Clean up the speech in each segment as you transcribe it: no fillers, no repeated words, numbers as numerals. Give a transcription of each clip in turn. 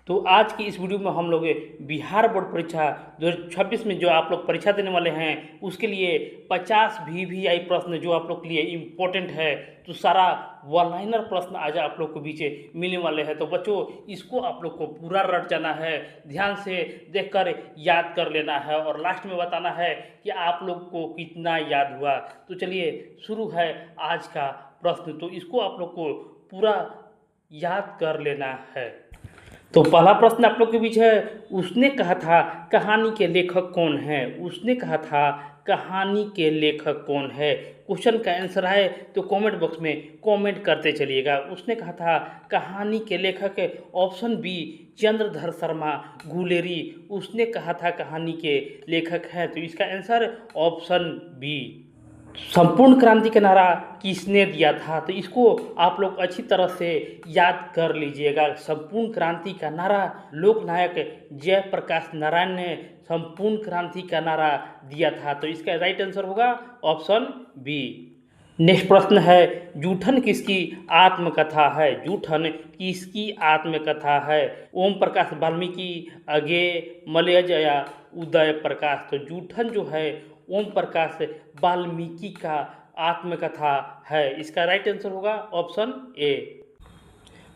तो आज की इस वीडियो में हम लोग बिहार बोर्ड परीक्षा 2026 में जो आप लोग परीक्षा देने वाले हैं उसके लिए 50 VVI प्रश्न जो आप लोग के लिए इम्पोर्टेंट है, तो सारा वन लाइनर प्रश्न आज आप लोग को बीच मिलने वाले हैं। तो बच्चों, इसको आप लोग को पूरा रट जाना है, ध्यान से देखकर याद कर लेना है और लास्ट में बताना है कि आप लोग को कितना याद हुआ। तो चलिए शुरू है आज का प्रश्न। तो इसको आप लोग को पूरा याद कर लेना है। तो पहला प्रश्न आप लोग के बीच है, उसने कहा था कहानी के लेखक कौन है। उसने कहा था कहानी के लेखक कौन है। क्वेश्चन का आंसर है तो कमेंट बॉक्स में कमेंट करते चलिएगा। उसने कहा था कहानी के लेखक है ऑप्शन बी चंद्रधर शर्मा गुलेरी। उसने कहा था कहानी के लेखक हैं, तो इसका आंसर ऑप्शन बी। संपूर्ण क्रांति का नारा किसने दिया था, तो इसको आप लोग अच्छी तरह से याद कर लीजिएगा। संपूर्ण क्रांति का नारा लोकनायक जयप्रकाश नारायण ने संपूर्ण क्रांति का नारा दिया था, तो इसका राइट आंसर होगा ऑप्शन बी। नेक्स्ट प्रश्न है, जूठन किसकी आत्मकथा है। जूठन किसकी आत्मकथा है। ओम प्रकाश वाल्मीकि, अज्ञेय, मलयज या उदय प्रकाश। तो जूठन जो है ओम प्रकाश वाल्मीकि का आत्मकथा है, इसका राइट आंसर होगा ऑप्शन ए।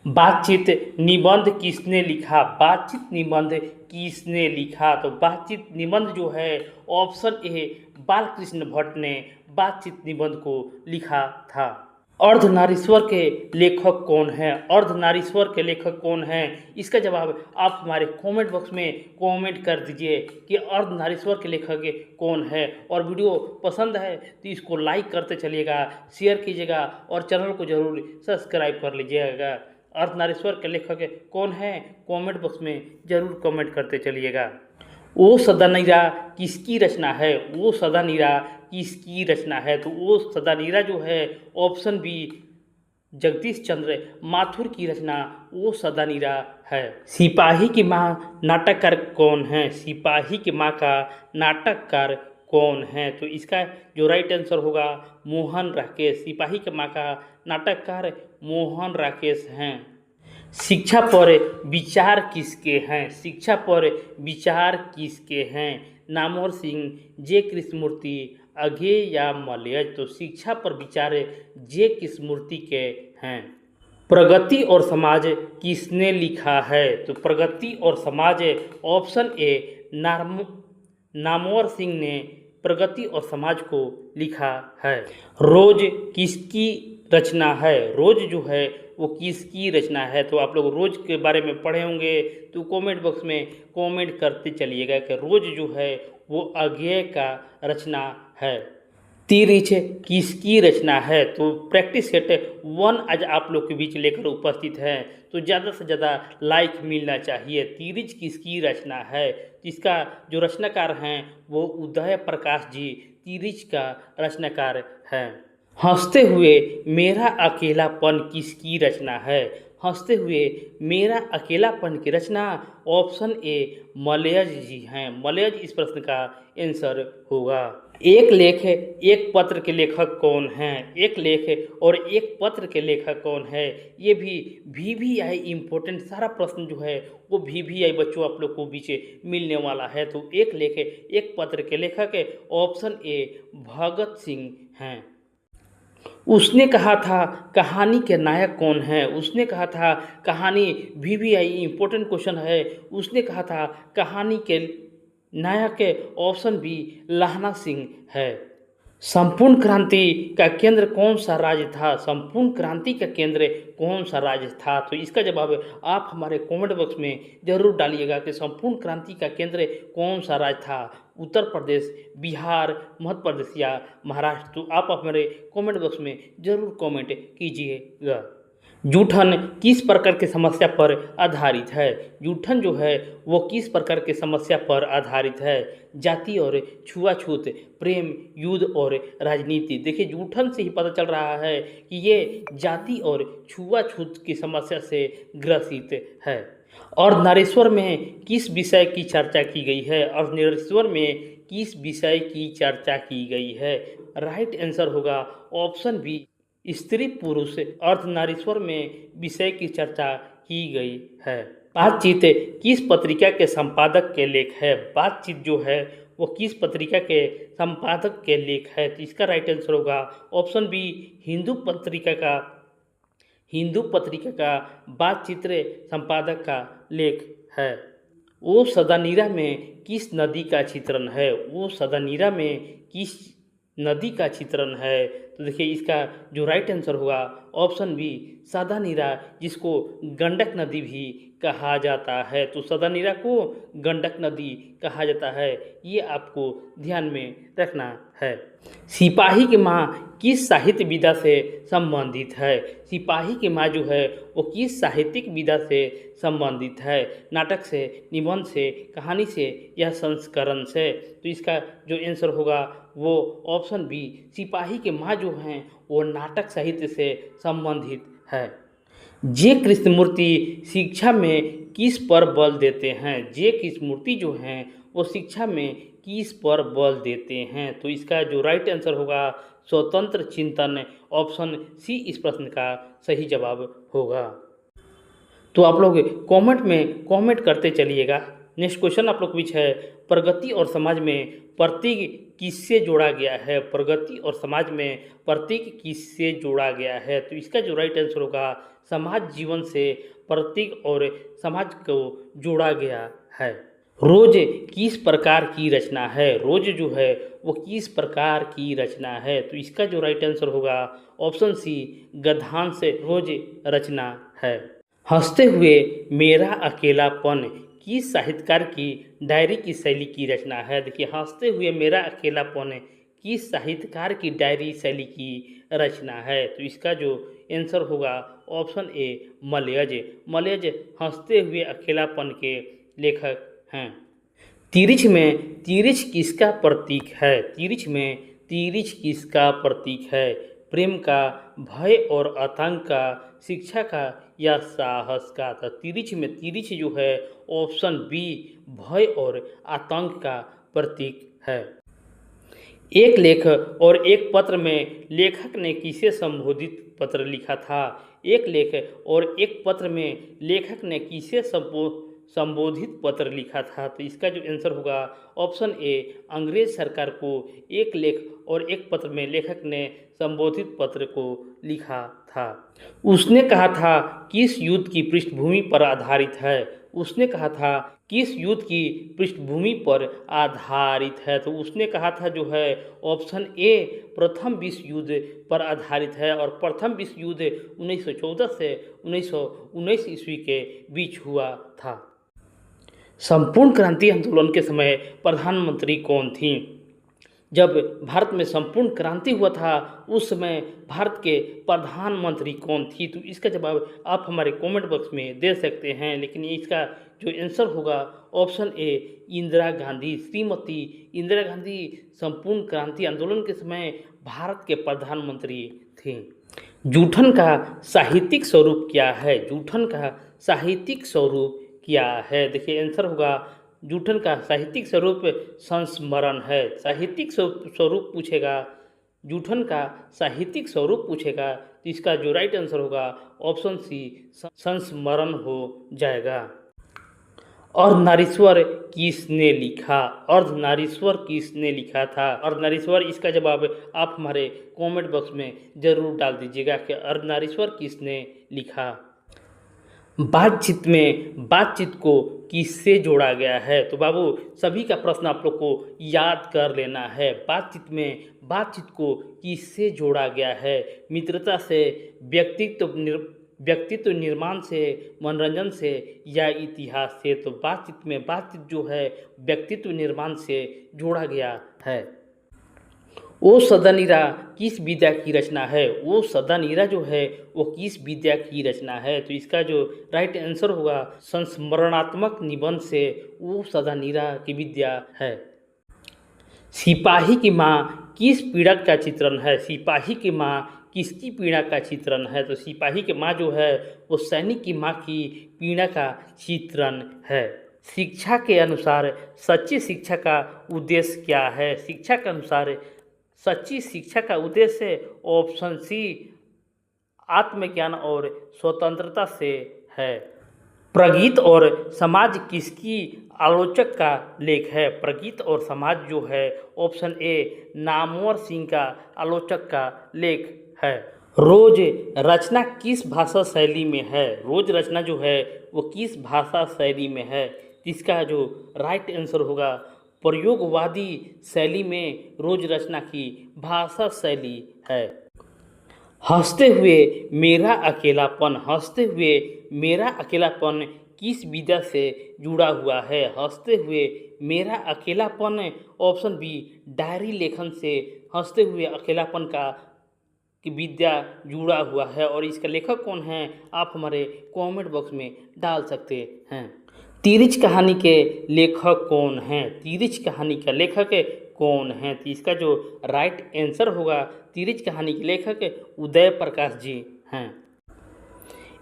बातचीत निबंध किसने लिखा। बातचीत निबंध किसने लिखा, तो बातचीत निबंध जो है ऑप्शन ए बालकृष्ण भट्ट ने बातचीत निबंध को लिखा था। अर्धनारीश्वर के लेखक कौन हैं। अर्धनारीश्वर के लेखक कौन हैं, इसका जवाब आप हमारे कमेंट बॉक्स में कमेंट कर दीजिए कि अर्धनारीश्वर के लेखक कौन है। और वीडियो पसंद है तो इसको लाइक करते चलिएगा, शेयर कीजिएगा और चैनल को जरूर सब्सक्राइब कर लीजिएगा। अर्धनारीश्वर के लेखक कौन है, कमेंट बॉक्स में जरूर कमेंट करते चलिएगा। ओ सदानीरा किसकी रचना है। ओ सदानीरा किसकी रचना है, तो ओ सदानीरा जो है ऑप्शन बी जगदीश चंद्र माथुर की रचना ओ सदानीरा है। सिपाही की माँ नाटककार कौन है। सिपाही की माँ का नाटककार कौन है, तो इसका जो राइट आंसर होगा मोहन राकेश। सिपाही की माँ का नाटककार मोहन राकेश हैं। शिक्षा पर विचार किसके हैं। शिक्षा पर विचार किसके हैं। नामवर सिंह, जे कृष्णमूर्ति, अज्ञेय या मलयज। तो शिक्षा पर विचार जे कृष्णमूर्ति के हैं। प्रगति और समाज किसने लिखा है, तो प्रगति और समाज ऑप्शन ए नामवर सिंह ने प्रगति और समाज को लिखा है। रोज किसकी रचना है। रोज जो है वो किसकी रचना है, तो आप लोग रोज के बारे में पढ़े होंगे तो कमेंट बॉक्स में कमेंट करते चलिएगा कि रोज जो है वो अज्ञेय का रचना है। तिरिच किसकी रचना है, तो प्रैक्टिस सेट 1 आज आप लोग के बीच लेकर उपस्थित है, तो ज़्यादा से ज़्यादा लाइक मिलना चाहिए। तिरिच किसकी रचना है, जिसका जो रचनाकार हैं वो उदय प्रकाश जी तिरिच का रचनाकार है। हंसते हुए मेरा अकेलापन किसकी रचना है। हंसते हुए मेरा अकेलापन की रचना ऑप्शन ए मलयज जी हैं। मलयज इस प्रश्न का आंसर होगा। एक लेख एक पत्र के लेखक कौन हैं। एक लेख और एक पत्र के लेखक कौन है, ये भी VVI इम्पोर्टेंट सारा प्रश्न जो है वो VVI बच्चों आप लोग को बीच मिलने वाला है। तो एक लेख एक पत्र के लेखक ऑप्शन ए भगत सिंह हैं। उसने कहा था कहानी के नायक कौन है। उसने कहा था कहानी VVI इम्पोर्टेंट क्वेश्चन है। उसने कहा था कहानी के नायक ऑप्शन बी लहना सिंह है। संपूर्ण क्रांति का केंद्र कौन सा राज्य था। संपूर्ण क्रांति का केंद्र कौन सा राज्य था, तो इसका जवाब आप हमारे कमेंट बॉक्स में जरूर डालिएगा कि संपूर्ण क्रांति का केंद्र कौन सा राज्य था। उत्तर प्रदेश, बिहार, मध्य प्रदेश या महाराष्ट्र, तो आप हमारे कमेंट बॉक्स में जरूर कमेंट कीजिएगा। जूठन किस प्रकार की समस्या पर आधारित है। जूठन जो है वो किस प्रकार की समस्या पर आधारित है। जाति और छुआछूत, प्रेम, युद्ध और राजनीति। देखिए जूठन से ही पता चल रहा है कि ये जाति और छुआछूत की समस्या से ग्रसित है। और नारेश्वर में किस विषय की चर्चा की गई है। और नारेश्वर में किस विषय की चर्चा की गई है, राइट आंसर होगा ऑप्शन बी स्त्री पुरुष अर्धनारीश्वर में विषय की चर्चा की गई है। बातचीत किस पत्रिका के संपादक के लेख है? बातचीत जो है वो किस पत्रिका के संपादक के लेख है? तो इसका राइट आंसर होगा ऑप्शन बी, हिंदू पत्रिका का बातचित्र संपादक का लेख है। वो सदानीरा में किस नदी का चित्रण है? वो सदानीरा में किस नदी का चित्रण है? तो देखिए इसका जो राइट आंसर होगा ऑप्शन बी, सदानीरा, जिसको गंडक नदी भी कहा जाता है। तो सदानीरा को गंडक नदी कहा जाता है, ये आपको ध्यान में रखना है। सिपाही की माँ किस साहित्य विधा से संबंधित है? सिपाही की माँ जो है वो किस साहित्यिक विधा से संबंधित है? नाटक से, निबंध से, कहानी से या संस्करण से? तो इसका जो आंसर होगा वो ऑप्शन बी, सिपाही की माँ जो हैं वो नाटक साहित्य से संबंधित है। जे कृष्णमूर्ति शिक्षा में किस पर बल देते हैं? जे कृष्णमूर्ति जो हैं वो शिक्षा में किस पर बल देते हैं? तो इसका जो राइट आंसर होगा स्वतंत्र चिंतन, ऑप्शन सी इस प्रश्न का सही जवाब होगा। तो आप लोग कमेंट में कमेंट करते चलिएगा। नेक्स्ट क्वेश्चन आप लोग पूछ है, प्रगति और समाज में प्रतीक किससे जोड़ा गया है? प्रगति और समाज में प्रतीक किससे जोड़ा गया है? तो इसका जो राइट आंसर होगा समाज जीवन से प्रतीक और समाज को जोड़ा गया है। रोज किस प्रकार की रचना है? रोज जो है वो किस प्रकार की रचना है? तो इसका जो राइट आंसर होगा ऑप्शन सी, गद्यांश रोज रचना है। हंसते हुए मेरा अकेलापन किस साहित्यकार की डायरी की शैली की रचना है? देखिए हंसते हुए मेरा अकेलापन किस साहित्यकार की डायरी शैली की रचना है? तो इसका जो आंसर होगा ऑप्शन ए, मलयज। मलयज हंसते हुए अकेलापन के लेखक हैं। तिरिछ किसका प्रतीक है? तिरिछ किसका प्रतीक है? प्रेम का, भय और आतंक का, शिक्षा का या साहस का? तो तिरिछ जो है ऑप्शन बी, भय और आतंक का प्रतीक है। एक लेख और एक पत्र में लेखक ने किसे संबोधित पत्र लिखा था? एक लेख और एक पत्र में लेखक ने किसे संबोधित पत्र लिखा था? तो इसका जो आंसर होगा ऑप्शन ए, अंग्रेज सरकार को एक लेख और एक पत्र में लेखक ने संबोधित पत्र को लिखा था। उसने कहा था किस युद्ध की पृष्ठभूमि पर आधारित है? उसने कहा था किस युद्ध की पृष्ठभूमि पर आधारित है? तो उसने कहा था जो है ऑप्शन ए, प्रथम विश्व युद्ध पर आधारित है। और प्रथम विश्व युद्ध 1914 से 1919 ईस्वी के बीच हुआ था। संपूर्ण क्रांति आंदोलन के समय प्रधानमंत्री कौन थी? जब भारत में संपूर्ण क्रांति हुआ था उस समय भारत के प्रधानमंत्री कौन थी? तो इसका जवाब आप हमारे कमेंट बॉक्स में दे सकते हैं, लेकिन इसका जो आंसर होगा ऑप्शन ए, इंदिरा गांधी। श्रीमती इंदिरा गांधी संपूर्ण क्रांति आंदोलन के समय भारत के प्रधानमंत्री थे। जूठन का साहित्यिक स्वरूप क्या है? जूठन का साहित्यिक स्वरूप क्या है? देखिए आंसर होगा जूठन का साहित्यिक स्वरूप संस्मरण है। साहित्यिक स्वरूप पूछेगा, जूठन का साहित्यिक स्वरूप पूछेगा तो इसका जो राइट आंसर होगा ऑप्शन सी, संस्मरण हो जाएगा। अर्धनारीश्वर किसने लिखा? अर्धनारीश्वर किसने लिखा था? अर्धनारीश्वर इसका जवाब आप हमारे कमेंट बॉक्स में जरूर डाल दीजिएगा कि अर्धनारीश्वर किसने लिखा। बातचीत को किससे जोड़ा गया है? तो बाबू सभी का प्रश्न आप लोग को याद कर लेना है। बातचीत को किससे जोड़ा गया है? मित्रता से, व्यक्तित्व निर्माण से, मनोरंजन से या इतिहास से? तो बातचीत जो है व्यक्तित्व निर्माण से जोड़ा गया है। ओ सदानीरा किस विद्या की रचना है? ओ सदानीरा जो है वो किस विद्या की रचना है? तो इसका जो राइट आंसर होगा संस्मरणात्मक निबंध से ओ सदानीरा की विद्या है। सिपाही की माँ किस पीड़क का चित्रण है? सिपाही की माँ किसकी पीड़ा का चित्रण है? तो सिपाही की माँ जो है वो सैनिक की माँ की पीड़ा का चित्रण है। शिक्षा के अनुसार सच्ची शिक्षा का उद्देश्य क्या है? शिक्षा के अनुसार सच्ची शिक्षा का उद्देश्य ऑप्शन सी, आत्मज्ञान और स्वतंत्रता से है। प्रगीत और समाज किसकी आलोचक का लेख है? प्रगीत और समाज जो है ऑप्शन ए नामवर सिंह का आलोचक का लेख है। रोज रचना किस भाषा शैली में है? रोज रचना जो है वो किस भाषा शैली में है? इसका जो राइट आंसर होगा प्रयोगवादी शैली में रोज रचना की भाषा शैली है। हंसते हुए मेरा अकेलापन, हंसते हुए मेरा अकेलापन किस विधा से जुड़ा हुआ है? हंसते हुए मेरा अकेलापन ऑप्शन बी डायरी लेखन से हंसते हुए अकेलापन का की विद्या जुड़ा हुआ है। और इसका लेखक कौन है आप हमारे कमेंट बॉक्स में डाल सकते हैं। तिरिच कहानी के लेखक कौन हैं? तिरिच कहानी का लेखक कौन है? तो इसका जो राइट आंसर होगा तिरिच कहानी के लेखक उदय प्रकाश जी हैं।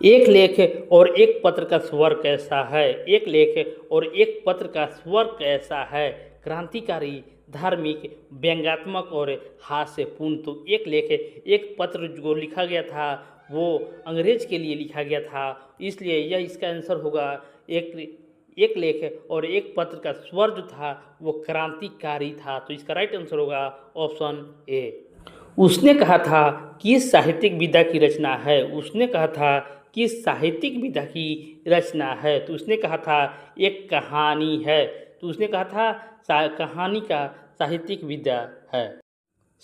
एक लेख और एक पत्र का स्वर कैसा है? एक लेख और एक पत्र का स्वर कैसा है? क्रांतिकारी, धार्मिक, व्यंग्यात्मक और हास्यपूर्ण। तो एक लेख एक पत्र जो लिखा गया था वो अंग्रेज के लिए लिखा गया था, इसलिए यह इसका आंसर होगा एक लेख और एक पत्र का स्वर जो था वो क्रांतिकारी था। तो इसका राइट आंसर होगा ऑप्शन ए। उसने कहा था किस साहित्यिक विधा की रचना है? उसने कहा था किस साहित्यिक विधा की रचना है? तो उसने कहा था एक कहानी है। तो उसने कहा था कहानी का साहित्यिक विधा है।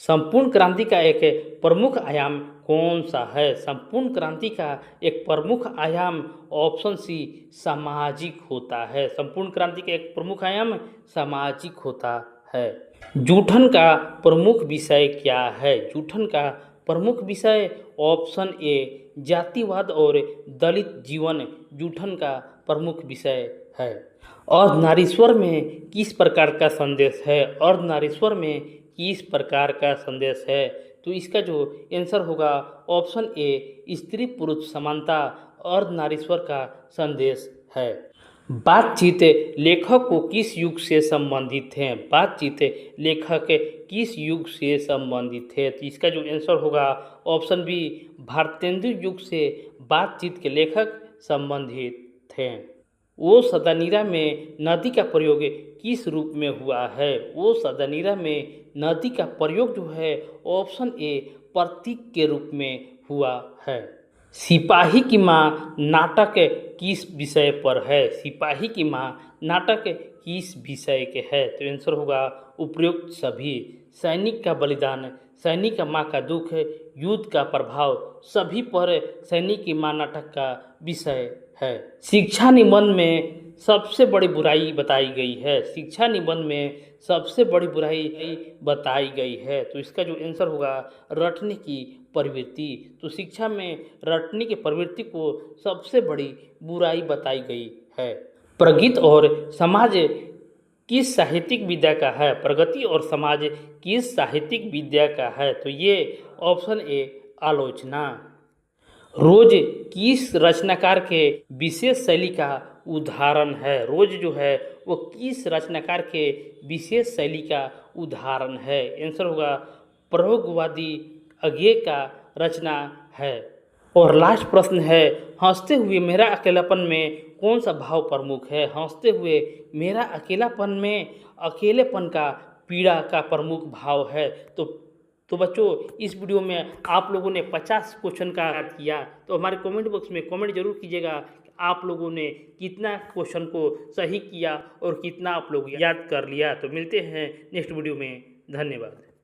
संपूर्ण क्रांति का एक प्रमुख आयाम कौन सा है? संपूर्ण क्रांति का एक प्रमुख आयाम ऑप्शन सी सामाजिक होता है। संपूर्ण क्रांति का एक प्रमुख आयाम सामाजिक होता है। जूठन का प्रमुख विषय क्या है? जूठन का प्रमुख विषय ऑप्शन ए जातिवाद और दलित जीवन जूठन का प्रमुख विषय है। अर्धनारीश्वर में किस प्रकार का संदेश है? अर्धनारीश्वर में किस प्रकार का संदेश है? तो इसका जो आंसर होगा ऑप्शन ए स्त्री पुरुष समानता अर्धनारीश्वर का संदेश है। बातचीत लेखक को किस युग से संबंधित है? बातचीत लेखक किस युग से संबंधित है? तो इसका जो आंसर होगा ऑप्शन बी भारतेंदु युग से बातचीत के लेखक संबंधित थे। वो सदानीरा में नदी का प्रयोग किस रूप में हुआ है? वो सदानीरा में नदी का प्रयोग जो है ऑप्शन ए प्रतीक के रूप में हुआ है। सिपाही की माँ नाटक किस विषय पर है? सिपाही की माँ नाटक किस विषय के है? तो आंसर होगा उपयुक्त सभी। सैनिक का बलिदान, सैनिक का माँ का दुख, युद्ध का प्रभाव सभी पर सैनिक की माँ नाटक का विषय है। शिक्षा निबंध में सबसे बड़ी बुराई बताई गई है। शिक्षा निबंध में सबसे बड़ी बुराई बताई गई है। तो इसका जो आंसर होगा रटने की प्रवृत्ति। तो शिक्षा में रटने की प्रवृत्ति को सबसे बड़ी बुराई बताई गई है। प्रगति और समाज किस साहित्यिक विधा का है? प्रगति और समाज किस साहित्यिक विधा का है? तो ये ऑप्शन ए आलोचना। रोज किस रचनाकार के विशेष शैली का उदाहरण है? रोज जो है वो किस रचनाकार के विशेष शैली का उदाहरण है? आंसर होगा प्रयोगवादी अज्ञे का रचना है। और लास्ट प्रश्न है हंसते हुए मेरा अकेलापन में कौन सा भाव प्रमुख है? हंसते हुए मेरा अकेलापन में अकेलेपन का पीड़ा का प्रमुख भाव है। तो बच्चों इस वीडियो में आप लोगों ने 50 क्वेश्चन का याद किया, तो हमारे कमेंट बॉक्स में कमेंट जरूर कीजिएगा कि आप लोगों ने कितना क्वेश्चन को सही किया और कितना आप लोग याद कर लिया। तो मिलते हैं नेक्स्ट वीडियो में। धन्यवाद।